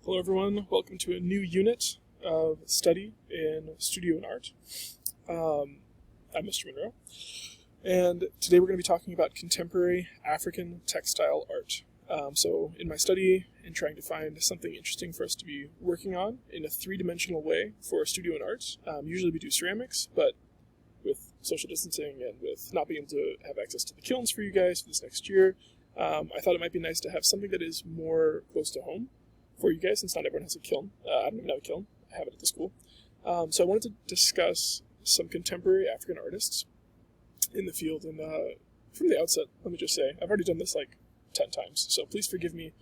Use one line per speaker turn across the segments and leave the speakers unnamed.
Hello everyone, welcome to a new unit of study in Studio and Art. I'm Mr. Monroe, and today we're going to be talking about contemporary African textile art. So in my study, in trying to find something interesting for us to be working on in a three-dimensional way for Studio and Art, usually we do ceramics, but with social distancing and with not being able to have access to the kilns for you guys for this next year, I thought it might be nice to have something that is more close to home for you guys, since not everyone has a kiln. I don't even have a kiln. I have it at the school. So I wanted to discuss some contemporary African artists in the field. And from the outset, let me just say, I've already done this like 10 times, so please forgive me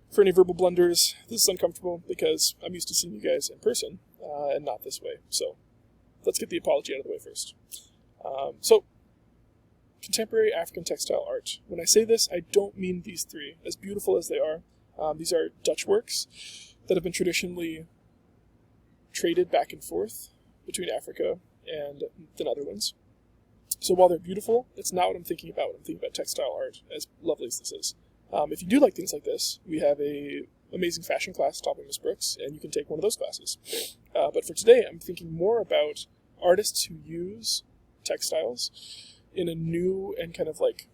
for any verbal blunders. This is uncomfortable because I'm used to seeing you guys in person and not this way. So let's get the apology out of the way first. So contemporary African textile art. When I say this, I don't mean these three, as beautiful as they are. These are Dutch works that have been traditionally traded back and forth between Africa and the Netherlands. So while they're beautiful, it's not what I'm thinking about when I'm thinking about textile art, as lovely as this is. If you do like things like this, we have an amazing fashion class taught by Ms. Brooks, and you can take one of those classes. But for today, I'm thinking more about artists who use textiles in a new and kind of like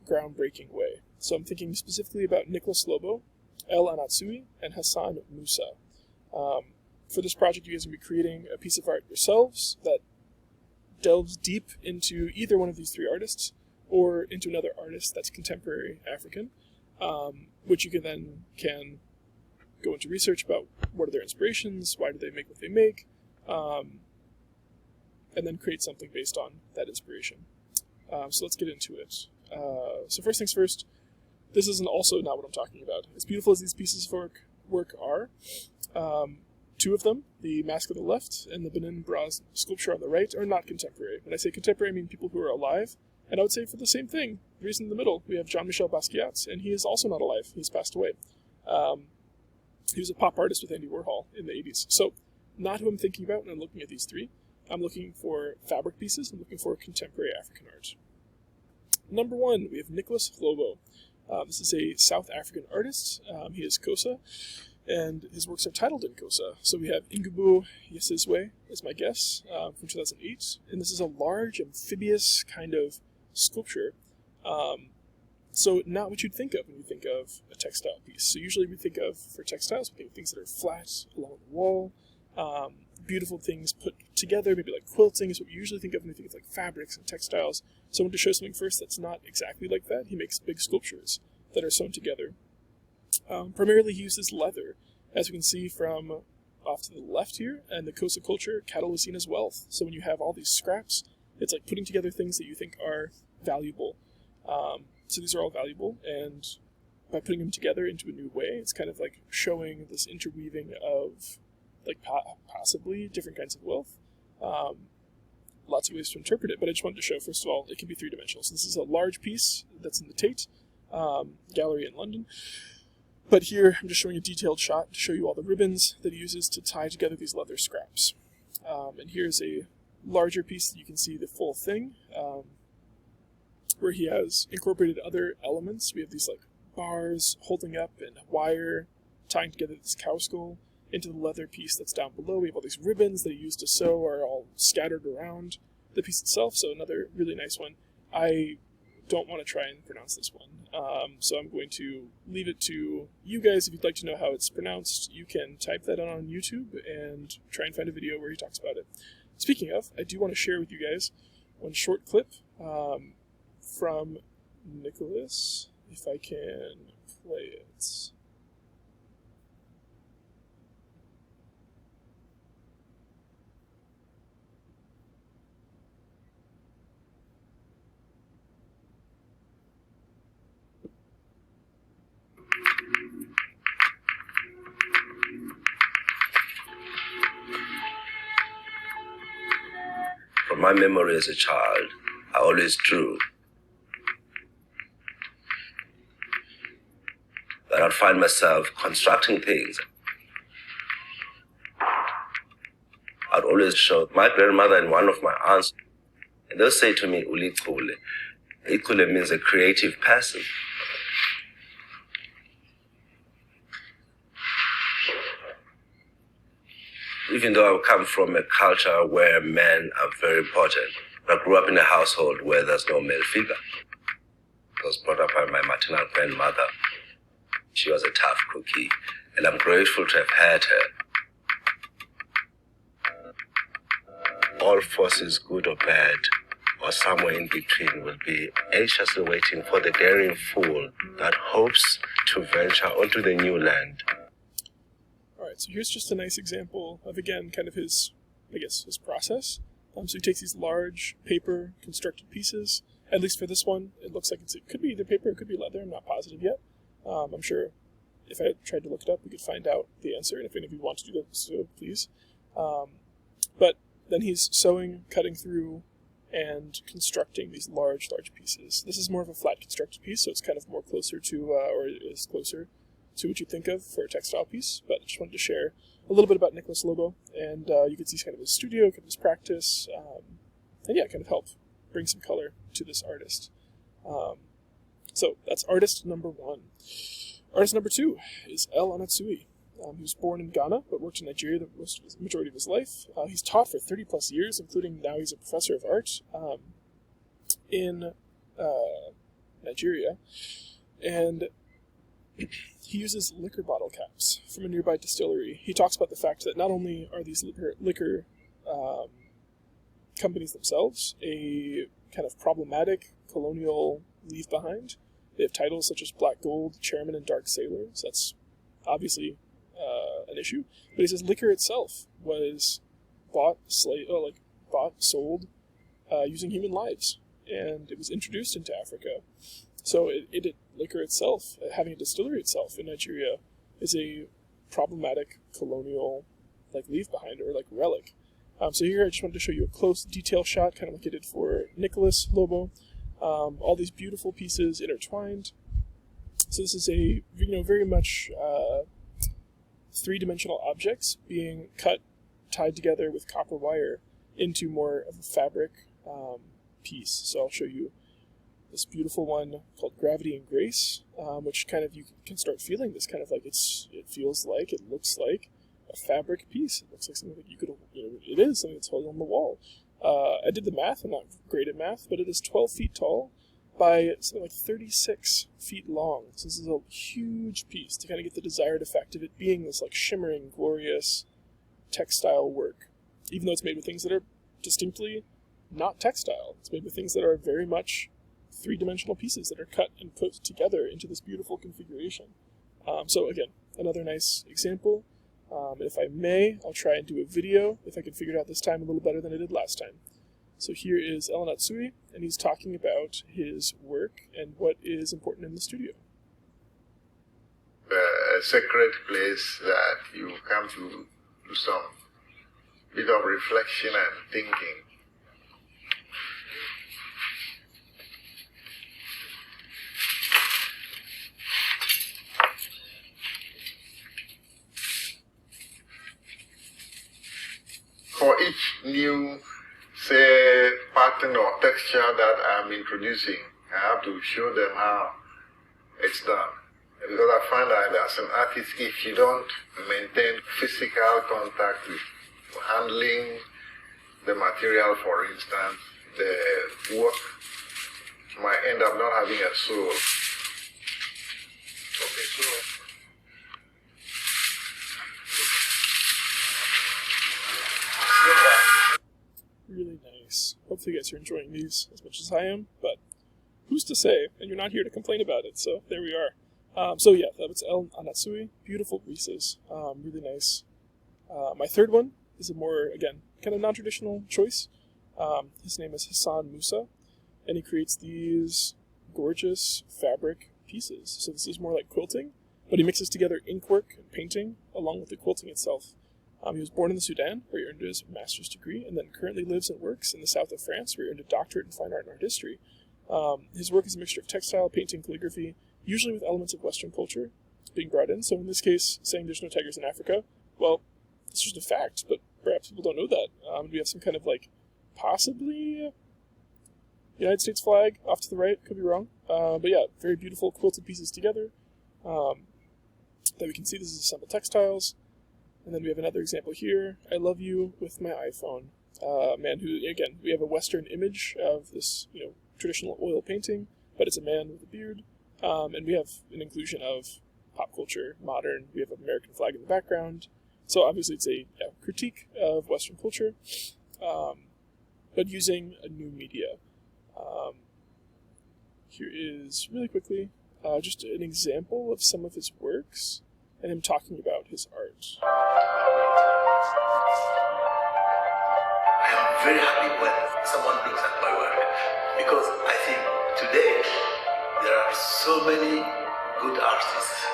groundbreaking way. So I'm thinking specifically about Nicolas Lobo, Atsui, and Hassan Moussa. For this project, you guys are going to be creating a piece of art yourselves that delves deep into either one of these three artists or into another artist that's contemporary African, which you can go into research about what are their inspirations, why do they make what they make, and then create something based on that inspiration. So let's get into it. So first things first, this isn't also not what I'm talking about. As beautiful as these pieces of work are, two of them, the mask on the left and the Benin bras sculpture on the right, are not contemporary. When I say contemporary, I mean people who are alive. And I would say for the same thing, the reason in the middle, we have Jean-Michel Basquiat, and he is also not alive. He's passed away. He was a pop artist with Andy Warhol in the 80s. So not who I'm thinking about when I'm looking at these three. I'm looking for fabric pieces. I'm looking for contemporary African art. Number one, we have Nicolas Lobo. This is a South African artist. He is Xhosa, and his works are titled in Xhosa. So we have Ingubu Yesizwe is my guess, from 2008. And this is a large amphibious kind of sculpture. So not what you'd think of when you think of a textile piece. So usually we think of, for textiles, we think of things that are flat along the wall, beautiful things put together, maybe like quilting is what we usually think of when we think of like fabrics and textiles. So I want to show something first that's not exactly like that. He makes big sculptures that are sewn together. Primarily he uses leather, as we can see from off to the left here, and the Xhosa culture, cattle was seen as wealth. So when you have all these scraps, it's like putting together things that you think are valuable. So these are all valuable, and by putting them together into a new way, it's kind of like showing this interweaving of like possibly different kinds of wealth. Lots of ways to interpret it, but I just wanted to show, first of all, it can be three-dimensional. So this is a large piece that's in the Tate Gallery in London. But here, I'm just showing a detailed shot to show you all the ribbons that he uses to tie together these leather scraps. And here's a larger piece that you can see the full thing, where he has incorporated other elements. We have these like bars holding up and wire tying together this cow skull into the leather piece that's down below. We have all these ribbons that he used to sew are all scattered around the piece itself, so another really nice one. I don't want to try and pronounce this one, so I'm going to leave it to you guys. If you'd like to know how it's pronounced, you can type that on YouTube and try and find a video where he talks about it. Speaking of, I do want to share with you guys one short clip from Nicolas, if I can play it.
From my memory as a child, I always drew. But I'd find myself constructing things. I'd always show my grandmother and one of my aunts, and they'll say to me, "Ulichule." Ichule means a creative person. even though I come from a culture where men are very important, I grew up in a household where there's no male figure. I was brought up by my maternal grandmother. She was a tough cookie, and I'm grateful to have had her. All forces, good or bad, or somewhere in between, will be anxiously waiting for the daring fool that hopes to venture onto the new land.
Alright, so here's just a nice example of, again, kind of his process. So he takes these large paper constructed pieces. At least for this one, it looks like it could be either paper, it could be leather, I'm not positive yet. I'm sure if I tried to look it up, we could find out the answer, and if any of you want to do that, so please. But then he's sewing, cutting through, and constructing these large pieces. This is more of a flat constructed piece, so it's kind of more closer to, or is closer to what you think of for a textile piece, but I just wanted to share a little bit about Nicolas Lobo, and you can see kind of his studio, kind of his practice, and yeah, kind of help bring some color to this artist. So that's artist number 1. Artist number 2 is Atsui. He was born in Ghana, but worked in Nigeria the majority of his life. He's taught for 30 plus years, including now he's a professor of art in Nigeria. And he uses liquor bottle caps from a nearby distillery. He talks about the fact that not only are these liquor companies themselves a kind of problematic colonial leave behind. They have titles such as Black Gold, Chairman, and Dark Sailor. So that's obviously an issue. But he says liquor itself was sold using human lives, and it was introduced into Africa. So liquor itself, having a distillery itself in Nigeria, is a problematic colonial leave behind or relic. So here I just wanted to show you a close detail shot, kind of like I did for Nicolas Lobo. All these beautiful pieces intertwined. So this is a very much three-dimensional objects being tied together with copper wire into more of a fabric piece. So I'll show you this beautiful one called Gravity and Grace, which kind of you can start feeling this kind of it feels like, it looks like a fabric piece. It looks like something that you could, it is something that's held on the wall. I did the math. I'm not great at math, but it is 12 feet tall by something like 36 feet long. So this is a huge piece to kind of get the desired effect of it being this shimmering, glorious textile work. Even though it's made with things that are distinctly not textile. It's made with things that are very much three-dimensional pieces that are cut and put together into this beautiful configuration. So again, another nice example. If I may, I'll try and do a video, if I can figure it out this time a little better than I did last time. So here is Atsui, and he's talking about his work and what is important in the studio.
A sacred place that you come to do some bit of reflection and thinking. For each new, say, pattern or texture that I'm introducing, I have to show them how it's done. Because I find that as an artist, if you don't maintain physical contact with handling the material, for instance, the work might end up not having a soul. Okay, so
really nice. Hopefully you guys are enjoying these as much as I am, but who's to say? And you're not here to complain about it, so there we are. So yeah, that was Atsui. Beautiful pieces. Really nice. My third one is a more, again, kind of non-traditional choice. His name is Hassan Moussa, and he creates these gorgeous fabric pieces. So this is more like quilting, but he mixes together ink work and painting along with the quilting itself. He was born in the Sudan, where he earned his master's degree, and then currently lives and works in the south of France, where he earned a doctorate in fine art and art history. His work is a mixture of textile, painting, calligraphy, usually with elements of Western culture being brought in. So in this case, saying there's no tigers in Africa, well, it's just a fact, but perhaps people don't know that. We have some kind of possibly United States flag off to the right, could be wrong. But yeah, very beautiful quilted pieces together that we can see. This is assembled textiles. And then we have another example here. I love you with my iPhone. A man who, again, we have a Western image of this, traditional oil painting, but it's a man with a beard. And we have an inclusion of pop culture, modern. We have an American flag in the background. So obviously it's a critique of Western culture, but using a new media. Here is, really quickly, just an example of some of his works and him talking about his art.
I am very happy when someone looks at my work, because I think today there are so many good artists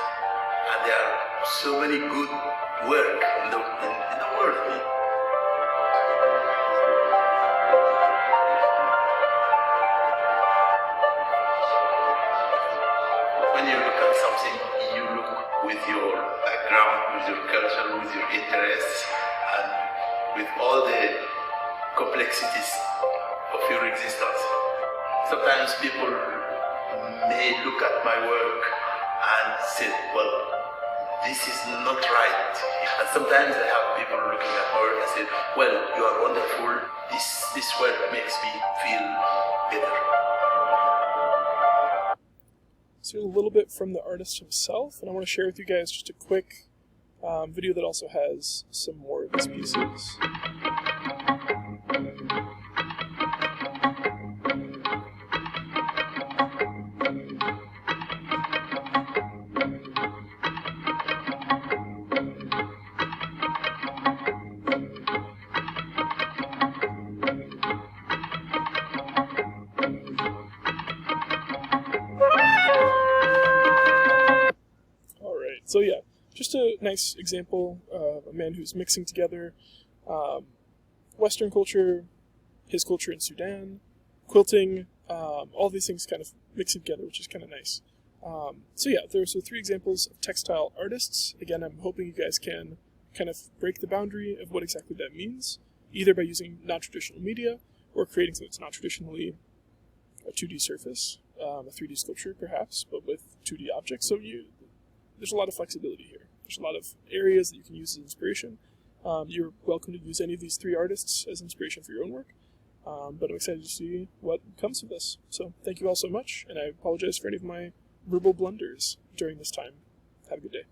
and there are so many good work in the world. When you look at something, you look with your background, with your culture, with your interests, and with all the complexities of your existence. Sometimes people may look at my work and say, well, this is not right. And sometimes I have people looking at my work and say, well, you are wonderful, this work makes me feel better.
So a little bit from the artist himself, and I want to share with you guys just a quick video that also has some more of his pieces. So yeah, just a nice example of a man who's mixing together Western culture, his culture in Sudan, quilting, all these things kind of mixing together, which is kind of nice. So yeah, there are 3 examples of textile artists. Again, I'm hoping you guys can kind of break the boundary of what exactly that means, either by using non-traditional media or creating something that's not traditionally a 2D surface, a 3D sculpture perhaps, but with 2D objects. So there's a lot of flexibility here. There's a lot of areas that you can use as inspiration. You're welcome to use any of these 3 artists as inspiration for your own work. But I'm excited to see what comes of this. So thank you all so much, and I apologize for any of my verbal blunders during this time. Have a good day.